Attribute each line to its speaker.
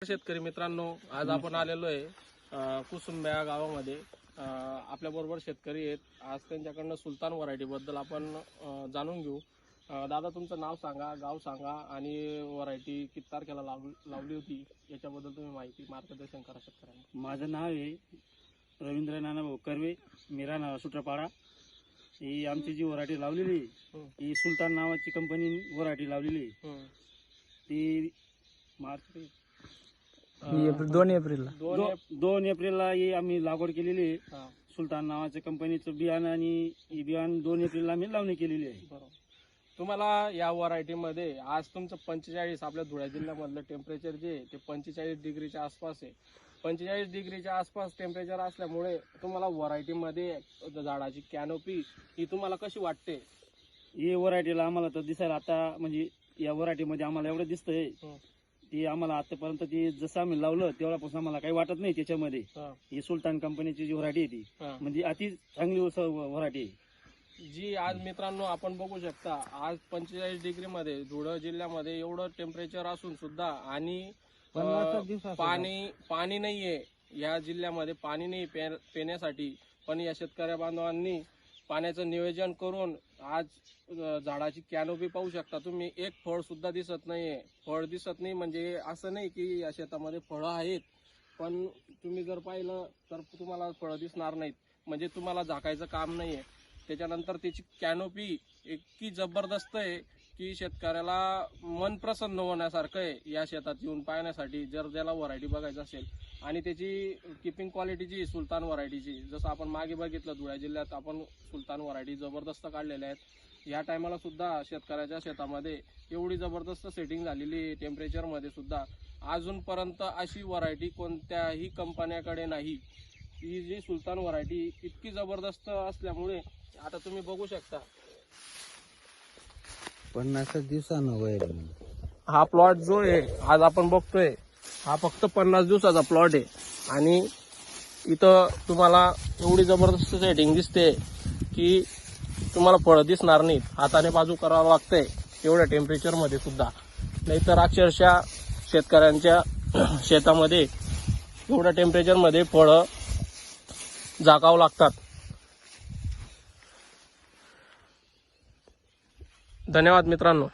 Speaker 1: शेतकरी मित्रांनो, आज आपण आलेलो आहे कुसुंबे या गावामध्ये. आपल्या बरोबर शेतकरी आहेत. आज त्यांच्याकडनं सुलतान व्हरायटी बद्दल आपण जाणून घेऊ. दादा, तुमचं नाव सांगा, गाव सांगा आणि व्हरायटी किती तारखेला लावली होती याच्याबद्दल तुम्ही माहिती मार्गदर्शन करा शेतकऱ्यांना.
Speaker 2: माझं नाव आहे रवींद्र नानाभाऊ कर्वे, मिरा सुट्रपाडा. ही आमची जी व्हरायटी लावलेली ही सुलतान नावाची कंपनी व्हरायटी लावलेली. ती मार्च 2 एप्रिलला ही आम्ही लागवड केलेली आहे. सुलतान नावाच्या कंपनीचं बियाणं आणि ही बियाणं 2 एप्रिलला आम्ही लावणी केलेली आहे.
Speaker 1: बरोबर. तुम्हाला या व्हरायटीमध्ये आज तुमचं 45 आपल्या धुळे जिल्ह्यामधलं टेम्परेचर जे आहे ते 45 डिग्रीच्या आसपास आहे. 45 डिग्रीच्या आसपास टेम्परेचर असल्यामुळे तुम्हाला व्हरायटीमध्ये झाडाची कॅनोपी ही तुम्हाला कशी वाटते?
Speaker 2: ही व्हरायटीला आम्हाला तर दिसायला आता म्हणजे या व्हरायटीमध्ये आम्हाला एवढं दिसतंय ती आम्हाला आतापर्यंत ती जसं आम्ही लावलं तेवढ्यापासून आम्हाला काही वाटत नाही त्याच्यामध्ये. ही सुलतान कंपनीची जी व्हरायटी आहे ती म्हणजे अति चांगली व्हरायटी आहे.
Speaker 1: जी आज मित्रांनो आपण बघू शकता, आज 45 डिग्रीमध्ये धुळे जिल्ह्यामध्ये एवढं टेम्परेचर असून सुद्धा आणि पाणी नाहीये या जिल्ह्यामध्ये, पाणी नाही पिण्यासाठी. पण या शेतकऱ्या बांधवांनी पाण्याचं नियोजन करून आज झाडाची कॅनोपी पाहू शकता तुम्ही. एक फळ सुद्धा दिसत नाहीये. फळ दिसत नाही म्हणजे असं नाही की या शेतामध्ये फळं आहेत, पण तुम्ही जर पाहिलं तर तुम्हाला फळं दिसणार नाहीत, म्हणजे तुम्हाला झाकायचं काम नाहीये. त्याच्यानंतर त्याची कॅनोपी इतकी जबरदस्त आहे की शेतकऱ्याला मन प्रसन्न होण्यासारखं आहे या शेतात येऊन पाहण्यासाठी, जर त्याला व्हरायटी बघायचं असेल. आणि त्याची किपिंग क्वालिटीची सुलतान व्हरायटीची, जसं आपण मागे बघितलं धुळे जिल्ह्यात आपण सुलतान व्हरायटी जबरदस्त काढलेल्या आहेत. या टायमाला सुद्धा शेतकऱ्याच्या शेतामध्ये एवढी जबरदस्त सेटिंग झालेली टेम्परेचरमध्ये सुद्धा अजूनपर्यंत अशी व्हरायटी कोणत्याही कंपन्याकडे नाही. ही जी सुलतान व्हरायटी इतकी जबरदस्त असल्यामुळे आता तुम्ही बघू शकता
Speaker 3: 50 दिवसानं
Speaker 1: हा प्लॉट जो आहे आज आपण बघतोय हा फक्त 50 दिवसाचा प्लॉट आहे. आणि इथं तुम्हाला एवढी जबरदस्त सेटिंग दिसते की तुम्हाला फळं दिसणार नाहीत. हाताने बाजू करावं लागतंय एवढ्या टेम्परेचरमध्ये सुद्धा, नाहीतर अक्षरशः शेतकऱ्यांच्या शेतामध्ये एवढ्या टेम्परेचरमध्ये फळं झाकावं लागतात. धन्यवाद मित्रांनो.